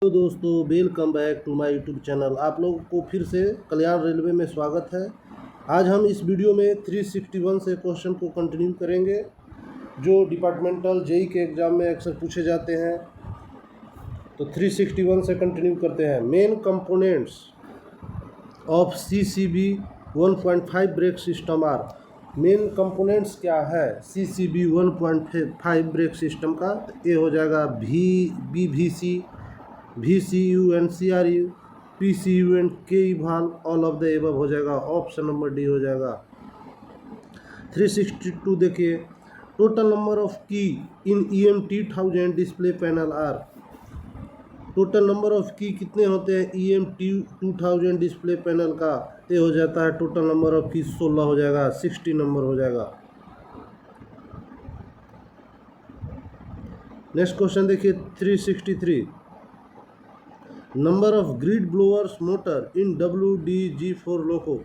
तो दोस्तों, welcome back to my YouTube channel. आप लोगों को फिर से कल्याण रेलवे में स्वागत है। आज हम इस वीडियो में 361 से क्वेश्चन को कंटिन्यू करेंगे जो डिपार्टमेंटल जेई के एग्ज़ाम में अक्सर पूछे जाते हैं। तो 361 से कंटिन्यू करते हैं। Main components of CCB 1.5 brake system are. Main components क्या है CCB 1.5 ब्रेक सिस्टम का? ये हो जाएगा BVC, VCU and CRU, PCU and KE valve, all of the above हो जाएगा। ऑप्शन नंबर डी हो जाएगा। 362 देखिए, total number of key in EM2000 display panel are. Total number of key कितने होते हैं EM2000 डिस्प्ले पैनल का? ये हो जाता है टोटल नंबर ऑफ की 16 हो जाएगा, 60 नंबर हो जाएगा। नेक्स्ट क्वेश्चन देखिए 363, number of grid blowers motor in WDG4 loco.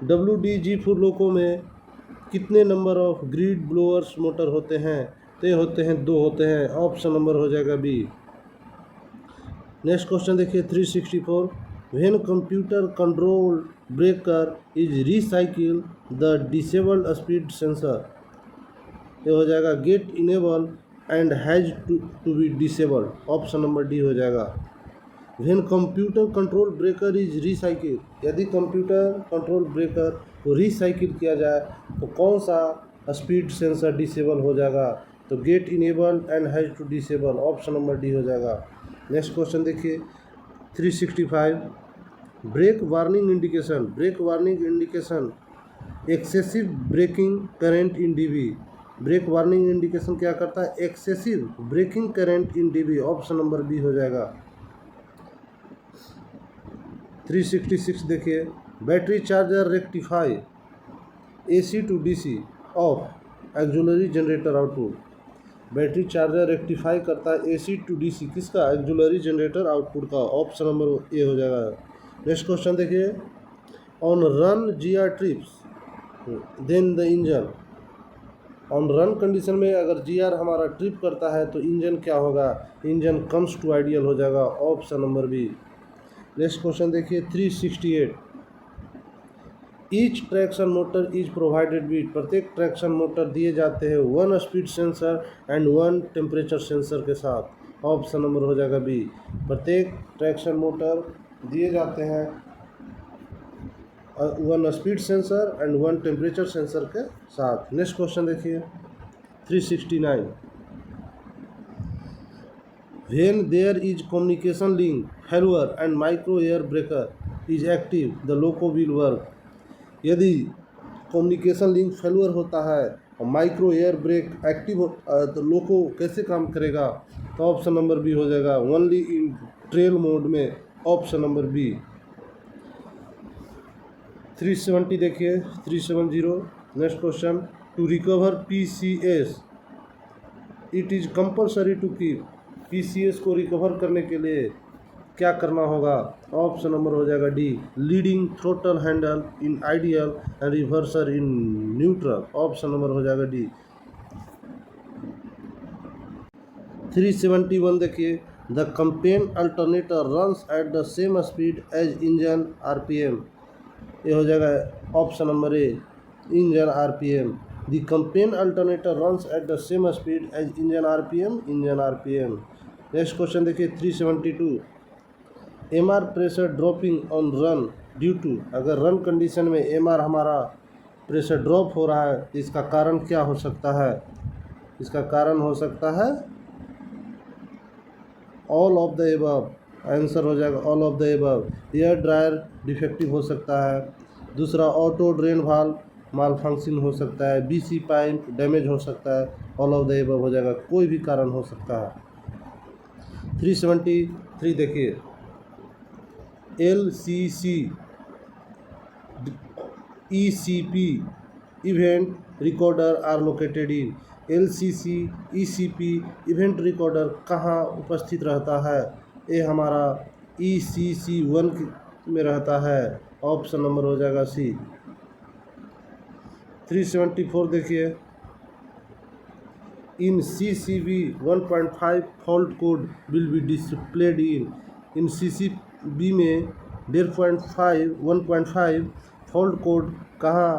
WDG4 लोको में कितने number of grid blowers motor होते हैं? तो होते हैं 2 होते हैं। ऑप्शन नंबर हो जाएगा बी। नेक्स्ट क्वेश्चन देखिए 364, when computer control breaker is recycle the disabled speed sensor. ये हो जाएगा get enable and has to be disabled. Option number D हो जाएगा। When computer control breaker is recycle, यदि computer control breaker को recycle किया जाए तो कौन सा स्पीड सेंसर डिसेबल हो जाएगा? तो get enable and has to disable. Option number D हो जाएगा। नेक्स्ट क्वेश्चन देखिए 365, brake warning indication. Brake warning indication excessive braking current in DB. Brake warning indication क्या करता है? Excessive braking current in DB. Option number B हो जाएगा। 366 देखिए, battery charger rectify AC to DC of auxiliary generator output. Battery charger rectify करता है AC to DC किसका? Auxiliary generator output का। ऑप्शन नंबर ए हो जाएगा। नेक्स्ट क्वेश्चन देखिए, on run GR trips then the engine. On run condition में अगर GR हमारा ट्रिप करता है तो इंजन क्या होगा? इंजन कम्स टू आइडियल हो जाएगा। Option number B. Next question देखिए 368, each traction motor is provided with. प्रत्येक ट्रैक्शन मोटर दिए जाते हैं 1 speed sensor and 1 temperature sensor के साथ। ऑप्शन नंबर हो जाएगा बी। प्रत्येक ट्रैक्शन मोटर दिए जाते हैं 1 speed sensor and 1 temperature sensor के साथ। नेक्स्ट क्वेश्चन देखिए 369, when there is communication link failure and micro air breaker is active, the loco will work। यदि कम्युनिकेशन लिंक फेलुअर होता है और माइक्रो एयर ब्रेक एक्टिव हो तो लोको कैसे काम करेगा? तो ऑप्शन नंबर बी हो जाएगा, ओनली इन ट्रेल मोड में। Option number B. 370 देखिए 370, next question, to recover PCS it is compulsory to keep. PCS को रिकवर करने के लिए क्या करना होगा? ऑप्शन नंबर हो जाएगा D, leading throttle handle in ideal and reverser in neutral. Option number हो जाएगा डी। 371 देखिए, the companion alternator runs at the same speed as engine RPM। ये हो जाएगा option number A, engine RPM। The companion alternator runs at the same speed as engine RPM, engine RPM। Next question देखिए 372, MR pressure dropping on run due to. अगर run condition में MR हमारा pressure drop हो रहा है तो इसका कारण क्या हो सकता है? इसका कारण हो सकता है all of the above. Answer हो जाएगा all of the above. Air dryer defective हो सकता है, दूसरा ऑटो ड्रेन वाल्व माल फंक्शन हो सकता है, BC पाइप डैमेज हो सकता है। ऑल ऑफ द एबव हो जाएगा, कोई भी कारण हो सकता है। 373 देखिए, LCC ECP event recorder are located in. LCC ECP event recorder कहाँ उपस्थित रहता है? ये हमारा ECC1 में रहता है। ऑप्शन नंबर हो जाएगा सी। 374 देखिए, in CCB 1.5 fault code will be displayed in CCB में 1.5 फॉल्ट कोड कहाँ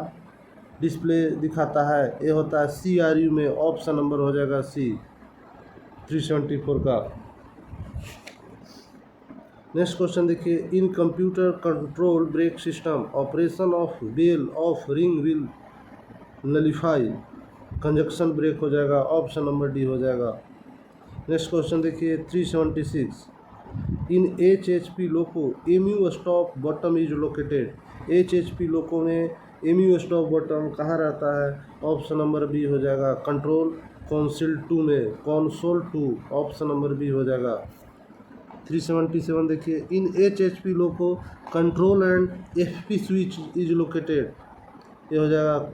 डिस्प्ले दिखाता है? ये होता है CRU में। ऑप्शन नंबर हो जाएगा C 374 का। नेक्स्ट क्वेश्चन देखिए, in computer control brake system operation of bail off ring will nullify conjunction brake हो जाएगा। ऑप्शन नंबर डी हो जाएगा। नेक्स्ट क्वेश्चन देखिए 376, इन HHP loco MU stop bottom is located. HHP loco में MU stop bottom कहाँ रहता है? Option number B हो जाएगा कंट्रोल कंसोल 2 में, कंसोल 2। ऑप्शन नंबर बी हो जाएगा। 377 देखिए, in HHP loco control and FP switch is located. ये हो जाएगा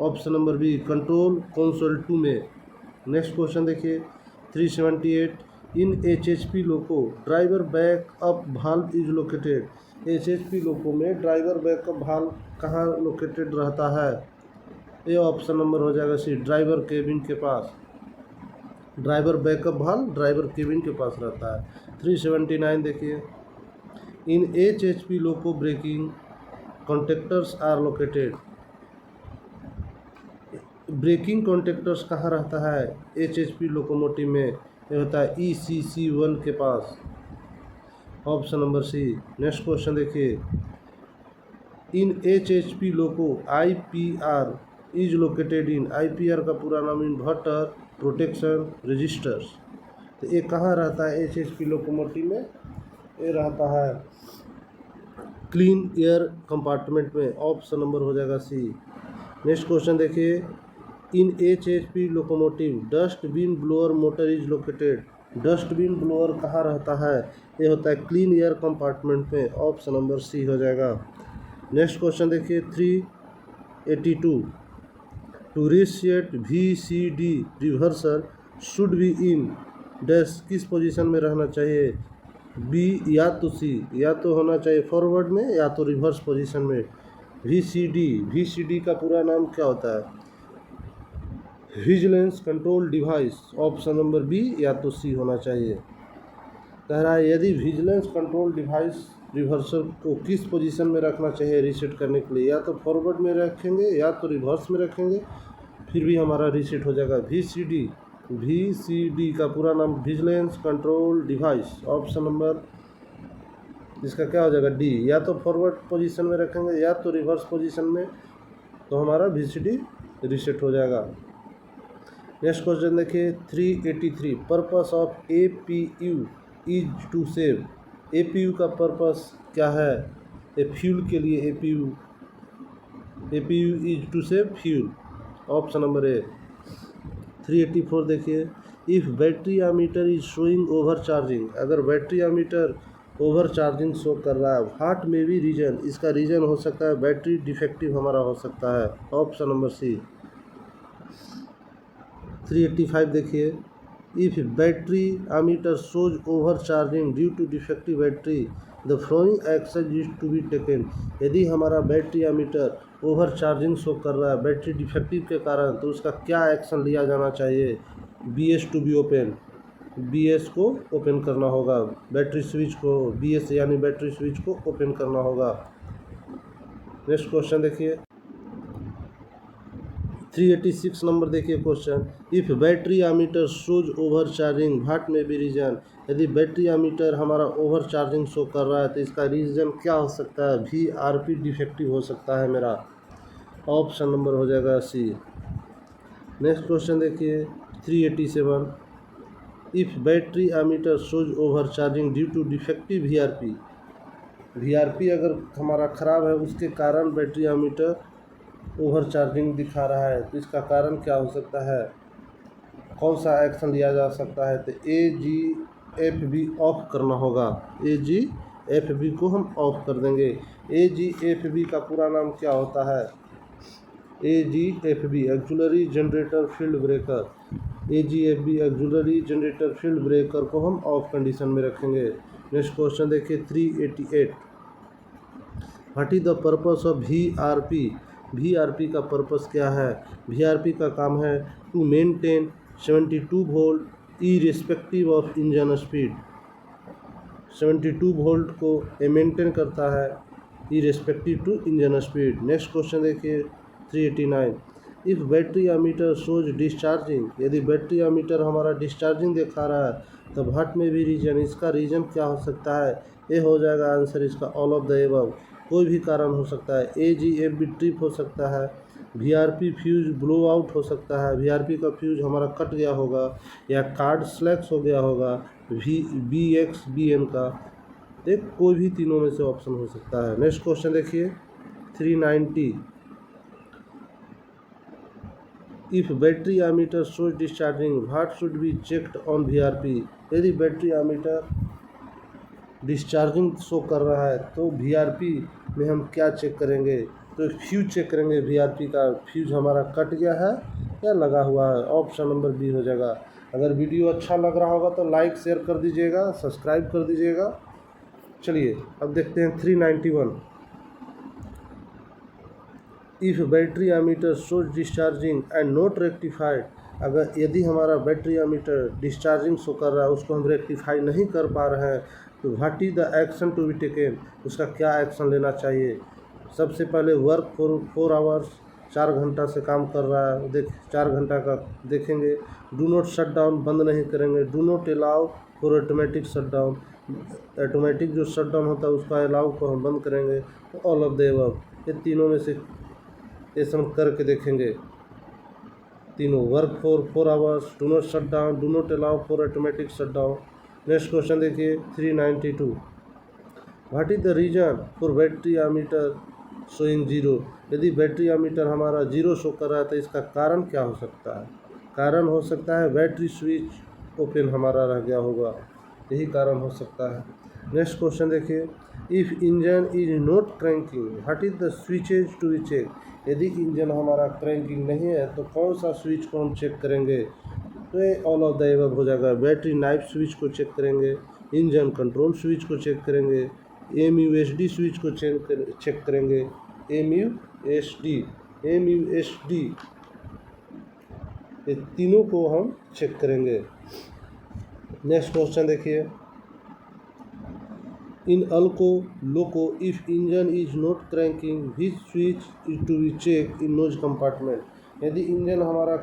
option number B control console 2 में। नेक्स्ट क्वेश्चन देखिए 378, in HHP loco driver backup valve is located. HHP loco में ड्राइवर बैकअप वाल्व कहाँ लोकेटेड रहता है? ये ऑप्शन नंबर हो जाएगा सी ड्राइवर केबिन के पास। Driver backup valve driver cabin के पास रहता है। 379 देखिए, in HHP loco braking contactors are located. Braking contactors कहाँ रहता है HHP लोकोमोटिव में? ये होता है ECC1 के पास। Option number C. Next question देखिए, in HHP loco IPR is located in. IPR का पूरा नाम इन्वर्टर प्रोटेक्शन रजिस्टर्स। तो ये कहाँ रहता है HHP लोकोमोटिव में? ये रहता है क्लीन एयर कंपार्टमेंट में। ऑप्शन नंबर हो जाएगा सी। नेक्स्ट क्वेश्चन देखिए, in HHP locomotive dustbin blower motor is located. Dustbin blower कहाँ रहता है? ये होता है क्लीन एयर कंपार्टमेंट में। ऑप्शन नंबर सी हो जाएगा। नेक्स्ट क्वेश्चन देखिए 382, to reset VCD reversal should be in dash किस पोजीशन में रहना चाहिए? बी या तो सी, या तो होना चाहिए फॉरवर्ड में या तो रिवर्स पोजीशन में। VCD का पूरा नाम क्या होता है? Vigilance control device. Option number B या तो सी होना चाहिए। कह रहा है यदि विजिलेंस कंट्रोल डिवाइस रिवर्सल को किस पोजीशन में रखना चाहिए रीसेट करने के लिए? या तो फॉरवर्ड में रखेंगे या तो रिवर्स में रखेंगे, फिर भी हमारा रीसेट हो जाएगा। VCD का पूरा नाम vigilance control device. Option number इसका क्या हो जाएगा? डी। या तो फॉरवर्ड पोजीशन में रखेंगे या तो रिवर्स पोजीशन में, तो हमारा VCD रीसेट हो जाएगा। नेक्स्ट क्वेश्चन देखिए 383, purpose of APU is to save. APU का पर्पस क्या है? ए फ्यूल के लिए APU is to save fuel. Option number A. 384 देखिए, if battery ammeter is showing over charging. अगर battery ammeter over charging show कर रहा है, व्हाट मे बी रीजन। इसका रीजन हो सकता है बैटरी डिफेक्टिव हमारा हो सकता है। Option number C. 385 देखिए, if battery ammeter shows over charging due to defective battery the following action is to be taken. यदि हमारा battery ammeter over charging show कर रहा है बैटरी डिफेक्टिव के कारण, तो उसका क्या एक्शन लिया जाना चाहिए? BS to be open. BS को ओपन करना होगा, बैटरी स्विच को, BS यानी बैटरी स्विच को ओपन करना होगा। नेक्स्ट क्वेश्चन देखिए 386 नंबर देखिए question, if battery ammeter shows over charging what may be reason. यदि बैटरी एमीटर हमारा ओवर चार्जिंग शो कर रहा है तो इसका रीज़न क्या हो सकता है? VRP डिफेक्टिव हो सकता है मेरा। ऑप्शन नंबर हो जाएगा सी। नेक्स्ट क्वेश्चन देखिए 387, if battery ammeter shows over charging due to defective VRP अगर हमारा ख़राब है उसके कारण बैटरी एमीटर ओवर चार्जिंग दिखा रहा है, तो इसका कारण क्या हो सकता है? कौन सा एक्शन लिया जा सकता है? तो AGFB ऑफ करना होगा। AGFB को हम ऑफ कर देंगे। AGFB का पूरा नाम क्या होता है? AGFB auxiliary generator field breaker. AGFB auxiliary generator field breaker को हम ऑफ कंडीशन में रखेंगे। नेक्स्ट क्वेश्चन देखिए 388, what is the purpose of VRP। VRP का पर्पस क्या है? VRP का काम है to maintain 72 volt irrespective of engine speed. 72 volt को मेंटेन करता है irrespective to engine speed. Next question देखिए 389। If battery ammeter shows discharging, यदि बैटरी अमीटर हमारा डिस्चार्जिंग दिखा रहा है तो व्हाट में भी रीजन, इसका रीजन क्या हो सकता है? ये हो जाएगा आंसर इसका ऑल ऑफ द एबव। कोई भी कारण हो सकता है, AGFB ट्रिप हो सकता है, VRP फ्यूज ब्लो आउट हो सकता है, VRP का फ्यूज हमारा कट गया होगा, या कार्ड स्लैक्स हो गया होगा BXBN का। एक कोई भी तीनों में से ऑप्शन हो सकता है। नेक्स्ट क्वेश्चन देखिए 390। If battery ammeter shows discharging what should be checked on VRP, यदि बैटरी अमीटर डिस्चार्जिंग शो कर रहा है तो VRP में हम क्या चेक करेंगे? तो फ्यूज चेक करेंगे, VRP का फ्यूज हमारा कट गया है या लगा हुआ है। ऑप्शन नंबर बी हो जाएगा। अगर वीडियो अच्छा लग रहा होगा तो लाइक शेयर कर दीजिएगा, सब्सक्राइब कर दीजिएगा। चलिए अब देखते हैं 391। If battery ammeter shows discharging and not rectified, अगर यदि हमारा बैटरी अमीटर डिस्चार्जिंग शो कर रहा है, उसको हम रेक्टिफाई नहीं कर पा रहे हैं, तो what is the action to be taken, उसका क्या एक्शन लेना चाहिए? सबसे पहले वर्क फॉर 4 आवर्स, 4 घंटा से काम कर रहा है, 4 घंटा का देखेंगे। डू नॉट शट डाउन, बंद नहीं करेंगे। Do not allow for automatic shut down, automatic जो शट डाउन होता है उसका अलाउ को हम बंद करेंगे। ऑल ऑफ द एबव, ये तीनों में से ये सब करके देखेंगे। तीनों work for 4 hours, do not shut down, do not allow for automatic shut down. Next question देखिए 392। What is the reason for battery ammeter showing zero, यदि बैटरी अमीटर हमारा जीरो शो कर रहा है तो इसका कारण क्या हो सकता है? कारण हो सकता है बैटरी स्विच ओपन हमारा रह गया होगा, यही कारण हो सकता है। नेक्स्ट क्वेश्चन देखिए। If engine is not cranking what is the switches to be check, यदि इंजन हमारा क्रैंकिंग नहीं है तो कौन सा स्विच को हम चेक करेंगे? तो ये ऑल ऑफ द एबव हो जाएगा। बैटरी नाइफ स्विच को चेक करेंगे, इंजन कंट्रोल स्विच को चेक करेंगे, MUSD स्विच को चेक करेंगे। MUSD ये तीनों को हम चेक करेंगे। नेक्स्ट क्वेश्चन देखिए। In ALCO loco if engine is not cranking which switch is to be check in nose compartment, यदि इंजन हमारा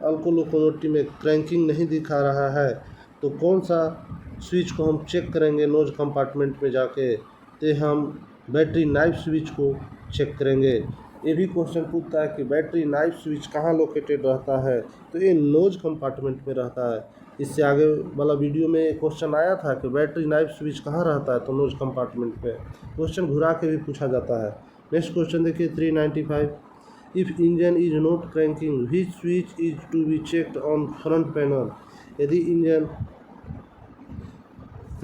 अल्को लोकोमोटिव में क्रैंकिंग नहीं दिखा रहा है तो कौन सा स्विच को हम चेक करेंगे नोज कंपार्टमेंट में जाके? तो हम बैटरी नाइफ स्विच को चेक करेंगे। ये भी क्वेश्चन पूछता है कि बैटरी नाइफ स्विच कहाँ लोकेटेड रहता है, तो ये नोज कंपार्टमेंट में रहता है। इससे आगे वाला वीडियो में क्वेश्चन आया था कि बैटरी नाइफ स्विच कहाँ रहता है, तो नोज कंपार्टमेंट में। क्वेश्चन घुरा के भी पूछा जाता है। नेक्स्ट क्वेश्चन देखिए 395। If engine is not cranking which switch is to be checked on front panel, यदि इंजन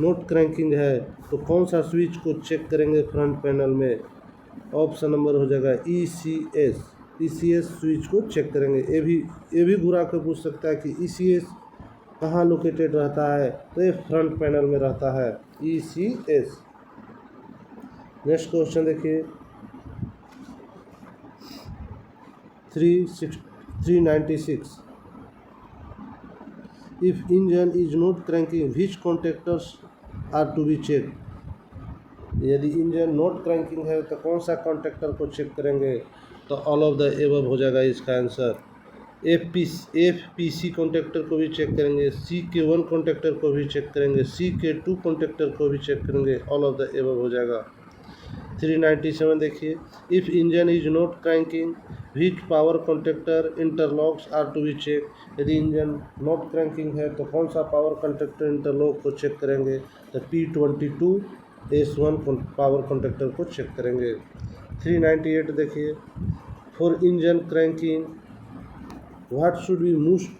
नॉट क्रैंकिंग है तो कौन सा स्विच को चेक करेंगे फ्रंट पैनल में? ऑप्शन नंबर हो जाएगा ECS स्विच को चेक करेंगे। ये भी घुरा के पूछ सकता है कि ECS कहाँ लोकेटेड रहता है, तो ये फ्रंट पैनल में रहता है ECS। नेक्स्ट क्वेश्चन देखिए 396। If engine is not cranking which contactors are to be check, यदि इंजन नॉट क्रैंकिंग है तो कौन सा कॉन्टेक्टर को चेक करेंगे? तो ऑल ऑफ द एबव हो जाएगा इसका आंसर। FPC कॉन्टेक्टर को भी चेक करेंगे, CK1 कॉन्टेक्टर को भी चेक करेंगे, CK2 कॉन्टेक्टर को भी चेक करेंगे। ऑल ऑफ द एबव हो जाएगा। 397 देखिए। If engine is not cranking which power contactor interlocks are to be check, यदि इंजन नॉट क्रैंकिंग है तो कौन सा पावर कॉन्टेक्टर इंटरलॉक को चेक करेंगे? तो P22S1 पावर कॉन्टेक्टर को चेक करेंगे। 398 देखिए। For engine cranking what should be must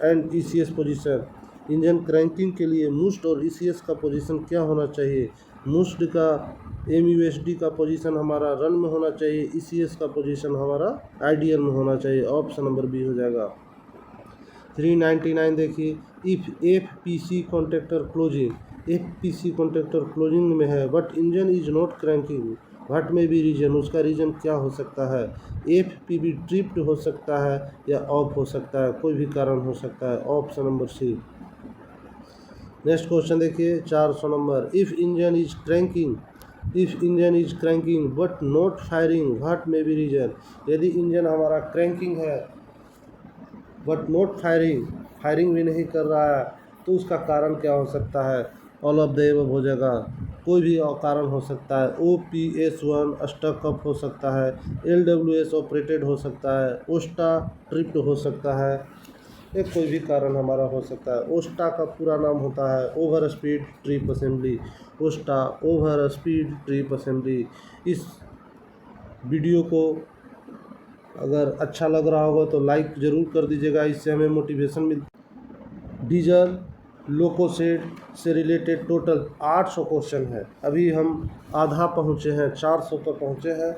and ECS position, engine cranking के लिए मूस्ट और ECS का पोजीशन क्या होना चाहिए? मूस्ट का MUSD का पोजीशन हमारा रन में होना चाहिए, ECS का पोजीशन हमारा आइडियल में होना चाहिए। ऑप्शन नंबर बी हो जाएगा। 399 देखिए। If FPC contactor closing, FPC contactor closing में है but engine is not cranking what may be reason, उसका रीजन क्या हो सकता है। FPV ट्रिप्ड हो सकता है या ऑफ हो सकता है, कोई भी कारण हो सकता है, option number C. Next question देखिए 400 number, if engine is cranking but not firing what may be reason. यदि इंजन हमारा क्रैंकिंग है बट नॉट फायरिंग भी नहीं कर रहा है तो उसका कारण क्या हो सकता है। ऑल ऑफ द एबव हो जाएगा, कोई भी कारण हो सकता है। OPS1 स्टक अप हो सकता है, LWS ऑपरेटेड हो सकता है, ओस्टा ट्रिप्ड हो सकता है, एक कोई भी कारण हमारा हो सकता है। ओस्टा का पूरा नाम होता है over speed trip assembly, OSTA over speed trip assembly. इस वीडियो को अगर अच्छा लग रहा होगा तो लाइक ज़रूर कर दीजिएगा, इससे हमें मोटिवेशन मिल। डीजल लोकोसेट से रिलेटेड टोटल 800 क्वेश्चन है। अभी हम आधा पहुँचे हैं, 400 तक पहुँचे हैं,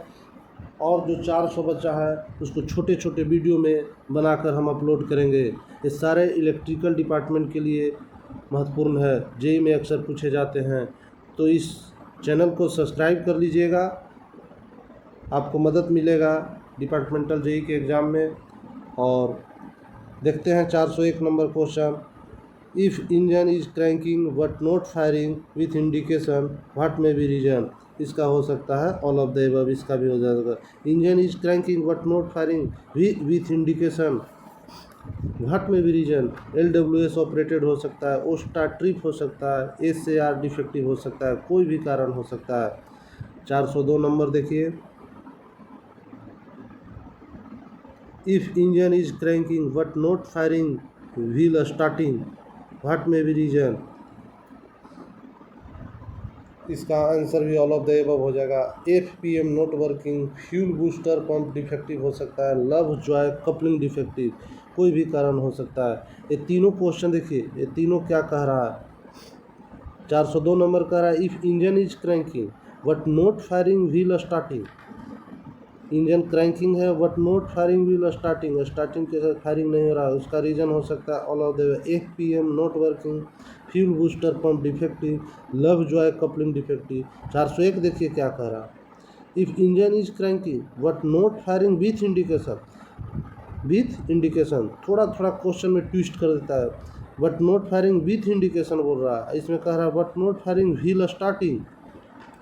और जो 400 बचा है उसको छोटे छोटे वीडियो में बनाकर हम अपलोड करेंगे। ये सारे इलेक्ट्रिकल डिपार्टमेंट के लिए महत्वपूर्ण है, जेईई में अक्सर पूछे जाते हैं। तो इस चैनल को सब्सक्राइब कर लीजिएगा, आपको मदद मिलेगा डिपार्टमेंटल जेईई के एग्ज़ाम में। और देखते हैं 401 number question, if engine is cranking but not firing with indication what may be reason. इसका हो सकता है ऑल ऑफ द एबव, इसका भी हो जाएगा। Engine is cranking but not firing with indication what may be reason. LWS operated हो सकता है, ओस्टा ट्रिप हो सकता है, SAR डिफेक्टिव हो सकता है, कोई भी कारण हो सकता है। 402 नंबर देखिए, if engine is cranking but not firing while starting what may be reason. इसका आंसर भी ऑल ऑफ द एबव हो जाएगा। FPM not working, fuel booster pump defective हो सकता है, लव जॉय कपलिंग डिफेक्टिव, कोई भी कारण हो सकता है। ये तीनों क्वेश्चन देखिए, ये तीनों क्या कह रहा है। 402 नंबर कह रहा है if engine is cranking but not firing while starting. Engine cranking है but not firing while starting के साथ फायरिंग नहीं हो रहा है, उसका रीजन हो सकता है all of the FPM not working, fuel booster pump defective, love Joy coupling defective. 401 देखिए क्या कह रहा है, if engine is cranking but not firing with indication, थोड़ा थोड़ा क्वेश्चन में ट्विस्ट कर देता है। But not firing with indication बोल रहा है, इसमें कह रहा है but not firing while starting.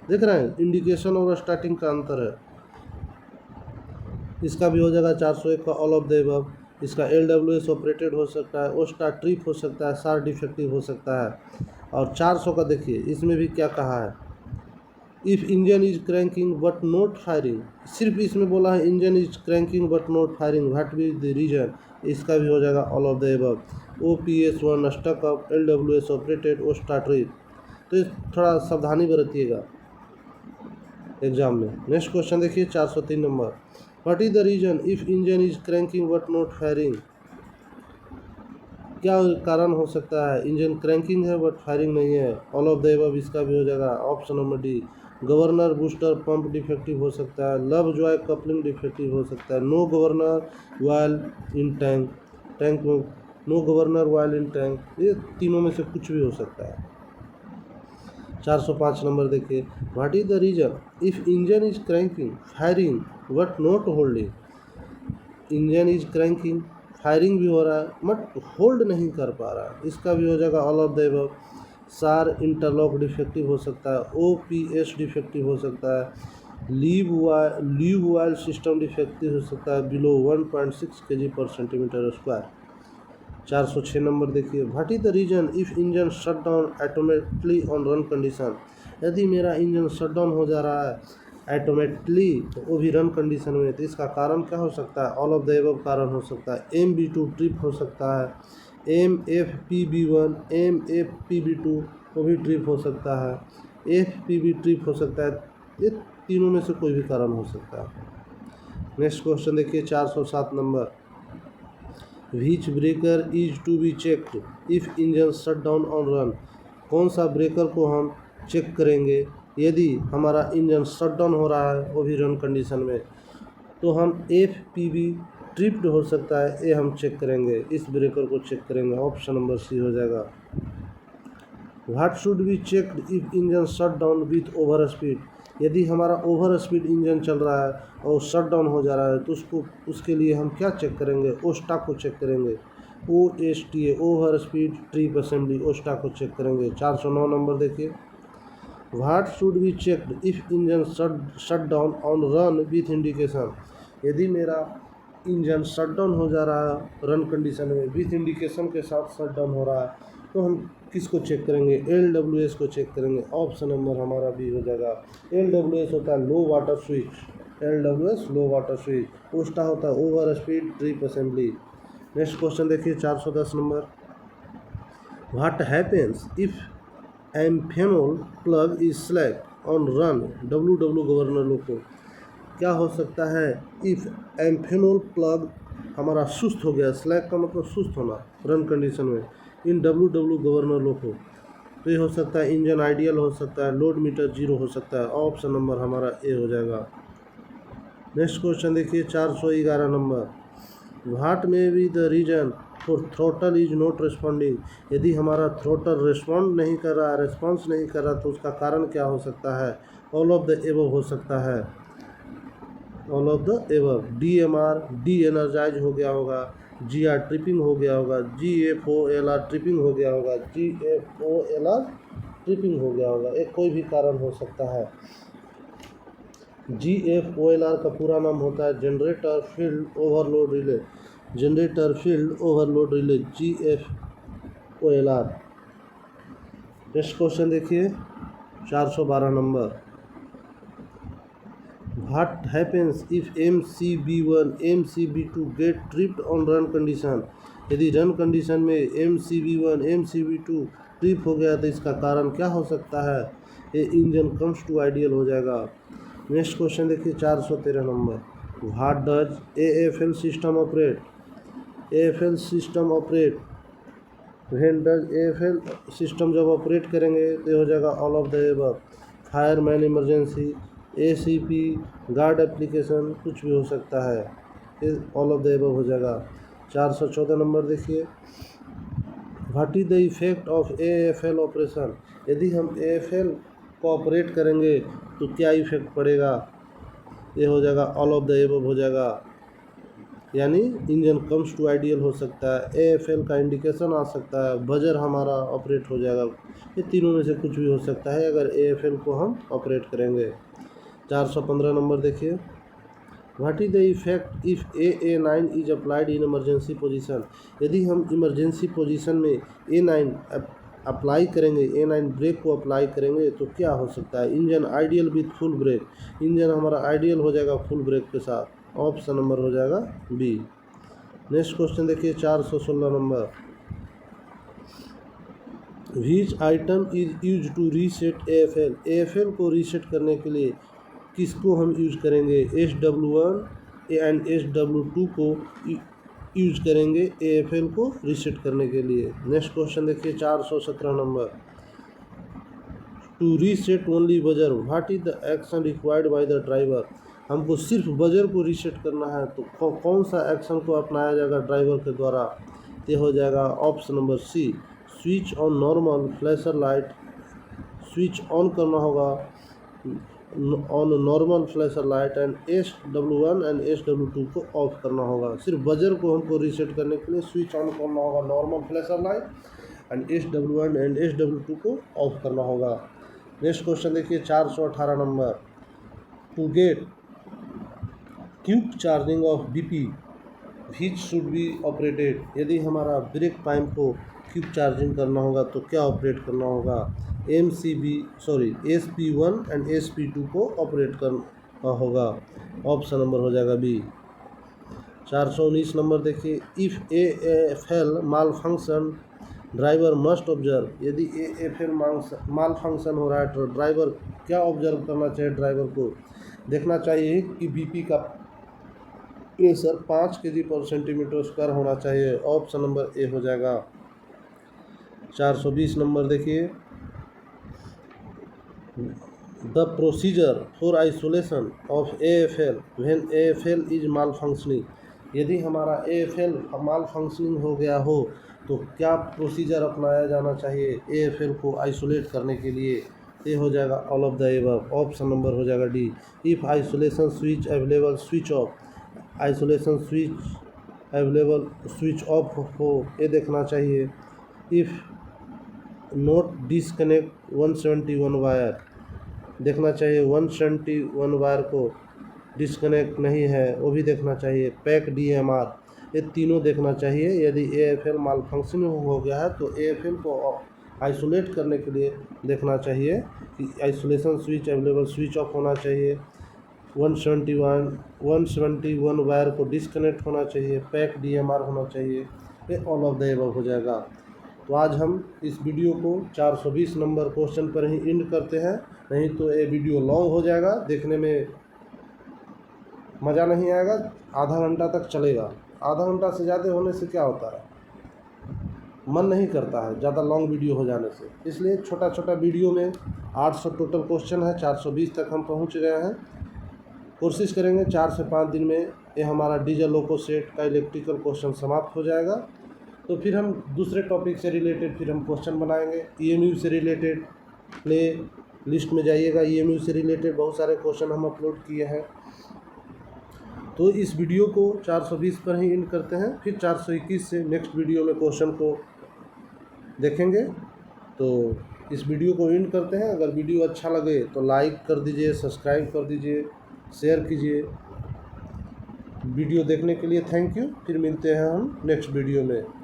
देख रहे हैं, इंडिकेशन और स्टार्टिंग का अंतर है। इसका भी हो जाएगा 401 का ऑल ऑफ द एबव। इसका LWS ऑपरेटेड हो सकता है, ओस्टा ट्रिप हो सकता है, SAR डिफेक्टिव हो सकता है। और 400 का देखिए, इसमें भी क्या कहा है, if engine is cranking but not firing, सिर्फ इसमें बोला है engine is cranking but not firing what be the reason. इसका भी हो जाएगा all of the above. OPS1 stuck up, LWS operated, OSTA trip. तो थोड़ा सावधानी बरतिएगा एग्जाम में। नेक्स्ट क्वेश्चन देखिए 403 number, what is the reason if engine is cranking but not firing. क्या कारण हो सकता है, इंजन क्रैंकिंग है बट फायरिंग नहीं है। ऑल ऑफ द एबव, इसका भी हो जाएगा option number D. Governor booster pump defective हो सकता है, लव जॉय कपलिंग डिफेक्टिव हो सकता है, नो गवर्नर वायल इन टैंक में नो गवर्नर वायल इन टैंक, ये तीनों में से कुछ भी हो सकता है। 405 नंबर देखिए, what is the reason if engine is cranking firing but not holding. Engine is cranking, firing भी हो रहा है बट होल्ड नहीं कर पा रहा है, इसका भी हो जाएगा all of the above. SAR interlock defective हो सकता है, OPS डिफेक्टिव हो सकता है, लीव वायल सिस्टम डिफेक्टिव हो सकता है बिलो 1.6 kg/cm²। 406 नंबर देखिए, what is the reason if engine shut down automatically on run condition. यदि मेरा इंजन शट डाउन हो जा रहा है ऑटोमेटिकली, तो वो भी रन कंडीशन में, तो इसका कारण क्या हो सकता है, ऑल ऑफ द एबव कारण हो सकता है। MB2 ट्रिप हो सकता है, MFPB1, MFPB2 वो भी ट्रिप हो सकता है, FPB ट्रिप हो सकता है, ये तीनों में से कोई भी कारण हो सकता है। नेक्स्ट क्वेश्चन देखिए 407 number, which breaker is to be checked if engine shut down on run. कौन सा ब्रेकर को हम चेक करेंगे यदि हमारा इंजन शट डाउन हो रहा है वो भी रन कंडीशन में। तो हम FPB ट्रिप्ड हो सकता है, ये हम चेक करेंगे, इस ब्रेकर को चेक करेंगे, ऑप्शन नंबर सी हो जाएगा। What should be checked if engine shut down with over speed, यदि हमारा ओवर स्पीड इंजन चल रहा है और शट डाउन हो जा रहा है तो उसके लिए हम क्या चेक करेंगे, ओस्टा को चेक करेंगे, OSTA over speed trip assembly, OSTA को चेक करेंगे। 409 नंबर देखिए, what should be checked if engine shut down on run with indication, यदि मेरा इंजन शट डाउन हो जा रहा है रन कंडीशन में विथ इंडिकेशन के साथ शट डाउन हो रहा है तो हम किसको चेक करेंगे, LWS को चेक करेंगे। ऑप्शन नंबर हमारा बी हो जाएगा। LWS होता है low water switch, LWS low water switch, OSTA होता है over speed trip assembly. Next question देखिए 410 number, what happens if amphenol plug is slack on run, WW governor low को, क्या हो सकता है इफ एम्फेनोल प्लग हमारा सुस्त हो गया, स्लैक का मतलब सुस्त होना रन कंडीशन में, इन WW गवर्नर लो को, तो ये हो सकता है इंजन आइडियल हो सकता है, लोड मीटर जीरो हो सकता है। ऑप्शन नंबर हमारा ए हो जाएगा। नेक्स्ट क्वेश्चन देखिए 411 number, what may be the reason for throttle is not responding, यदि हमारा थ्रोटल रिस्पॉन्ड नहीं कर रहा, रिस्पॉन्स नहीं कर रहा तो उसका कारण क्या हो सकता है, ऑल ऑफ द एबव हो सकता है, all of the above. DMR de-energise हो गया होगा, GR ट्रिपिंग हो गया होगा, GFOLR ट्रिपिंग हो गया होगा, GFOLR ट्रिपिंग हो गया होगा, एक कोई भी कारण हो सकता है। GFOLR का पूरा नाम होता है generator field overload relay, generator field overload relay, GFOLR। Next question देखिए 412 number, what happens if MCB1 MCB2 get tripped on run condition, यदि रन कंडीशन में MCB1 MCB2 ट्रिप हो गया तो इसका कारण क्या हो सकता है, ये इंजन कम्स टू आइडियल हो जाएगा। नेक्स्ट क्वेश्चन देखिए 413 number, what does AFL system operate, AFL system operate, when does AFL system जब ऑपरेट करेंगे तो हो जाएगा all of the above, fireman emergency, ACP guard application, कुछ भी हो सकता है, ये ऑल ऑफ द एबव हो जाएगा। 414 नंबर देखिए, what is the effect of AFL operation, यदि हम AFL को ऑपरेट करेंगे तो क्या इफेक्ट पड़ेगा, ये हो जाएगा ऑल ऑफ द एबव हो जाएगा, यानी इंजन कम्स टू आइडियल हो सकता है, AFL का इंडिकेशन आ सकता है, बजर हमारा ऑपरेट हो जाएगा, ये तीनों में से कुछ भी हो सकता है अगर AFL को हम ऑपरेट करेंगे। 415 नंबर देखिए, what is the effect if AA9 is applied in emergency position, यदि हम इमरजेंसी पोजीशन में A9 अप्लाई करेंगे, A9 ब्रेक को अप्लाई करेंगे तो क्या हो सकता है, engine ideal with full brake, engine हमारा आइडियल हो जाएगा फुल ब्रेक के साथ। ऑप्शन नंबर हो जाएगा बी। नेक्स्ट क्वेश्चन देखिए 416 number, which item is use to reset AFL, AFL को रीसेट करने के लिए किसको हम यूज करेंगे, SW1 एंड SW2 को यूज करेंगे AFL को रीसेट करने के लिए। नेक्स्ट क्वेश्चन देखिए 417 number, to reset only buzzer, what is the action required by the driver, हमको सिर्फ बजर को रीसेट करना है तो कौन सा एक्शन को अपनाया जाएगा ड्राइवर के द्वारा, ये हो जाएगा option number C, switch on normal flasher light, switch on करना होगा on normal flasher light and SW1 and SW2 को ऑफ करना होगा। सिर्फ बजर को हमको रीसेट करने के लिए स्विच ऑन करना होगा normal flasher light and SW1 and SW2 को ऑफ करना होगा। नेक्स्ट क्वेश्चन देखिए 418 number, to get quick charging off BP which should be operated, यदि हमारा ब्रेक पाइप को क्विक चार्जिंग करना होगा तो क्या ऑपरेट करना होगा, SP1 एंड SP2 को ऑपरेट करना होगा। ऑप्शन नंबर हो जाएगा बी। 419 नंबर देखिए, if AFL mall function driver must observe, यदि AFL माल फंक्शन हो रहा है तो ड्राइवर क्या ऑब्जर्व करना चाहिए, ड्राइवर को देखना चाहिए कि BP का प्रेशर 5 kg/cm² होना चाहिए। ऑप्शन नंबर ए हो जाएगा। 420 नंबर देखिए, the procedure for isolation of AFL when AFL is mall functioning, यदि हमारा AFL माल फंक्शनिंग हो गया हो तो क्या प्रोसीजर अपनाया जाना चाहिए AFL को आइसोलेट करने के लिए? ये हो जाएगा all of the above. Option number हो जाएगा D. If isolation switch available switch off, isolation switch available switch off हो ये देखना चाहिए। इफ़ नोट डिसकनेक्ट 171 वायर, देखना चाहिए 171 वायर को डिसकनेक्ट नहीं है वो भी देखना चाहिए। पैक DMR, ये तीनों देखना चाहिए। यदि AFL माल फंक्शन हो गया है तो AFL को आइसोलेट करने के लिए देखना चाहिए कि isolation switch available switch off होना चाहिए, 171 वायर को डिसकनेक्ट होना चाहिए, पैक DMR होना चाहिए। ये ऑल ऑफ द एबव हो जाएगा। तो आज हम इस वीडियो को 420 नंबर क्वेश्चन पर ही एंड करते हैं, नहीं तो ये वीडियो लॉन्ग हो जाएगा, देखने में मज़ा नहीं आएगा। आधा घंटा तक चलेगा। आधा घंटा से ज़्यादा होने से क्या होता है, मन नहीं करता है ज़्यादा लॉन्ग वीडियो हो जाने से। इसलिए छोटा छोटा वीडियो में 800 टोटल क्वेश्चन है, 420 तक हम पहुंच गए हैं। कोशिश करेंगे 4 से 5 दिन में ये हमारा डीजल लोको सेट का इलेक्ट्रिकल क्वेश्चन समाप्त हो जाएगा। तो फिर हम दूसरे टॉपिक से रिलेटेड फिर हम क्वेश्चन बनाएंगे। EMU से रिलेटेड प्ले लिस्ट में जाइएगा, EMU से रिलेटेड बहुत सारे क्वेश्चन हम अपलोड किए हैं। तो इस वीडियो को 420 पर ही एंड करते हैं, फिर 421 से नेक्स्ट वीडियो में क्वेश्चन को देखेंगे। तो इस वीडियो को एंड करते हैं। अगर वीडियो अच्छा लगे तो लाइक कर दीजिए, सब्सक्राइब कर दीजिए, शेयर कीजिए। वीडियो देखने के लिए थैंक यू। फिर मिलते हैं हम नेक्स्ट वीडियो में।